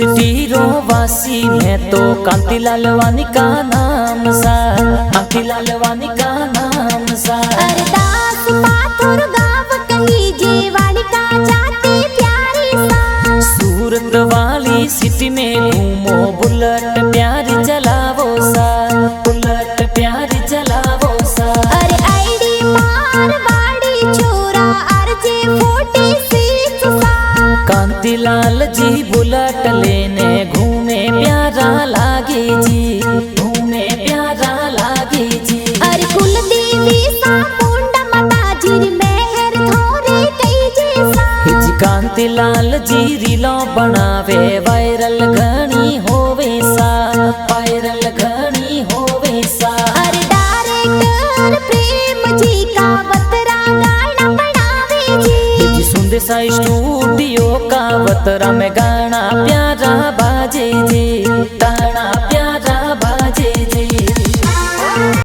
City रो वासी मैं तो कांतिलाल वानी का नाम सा, कांतिलाल वानी का नाम सा। अरदास पाथुर गाँव कही जेवाड़ी का जाते प्यारी सा। सूरत वाली सिटी में घूमो बुलेट प्यारी चलावो सा, बुलेट प्यारी चलावो सा। अरे आईडी मारवाड़ी छोरा आरजे 46 सा। कांतिलाल जी बुलेट लेने घूमे प्यारा लागे जी, घूमे प्यारा लागे जी। अरे कुलदेवी सा मुंडा माता जी मेहर थोरे कई जैसा। जी कांतिलाल जी रीलो बनावे वायरल घणी होवे सा, वायरल घणी होवे सा। अरे डायरेक्टर प्रेम जी का वतरा गाना बनावे जी। सुंदेसा स्टूडियो का वतरा में गाना प्यारा बाजे जी।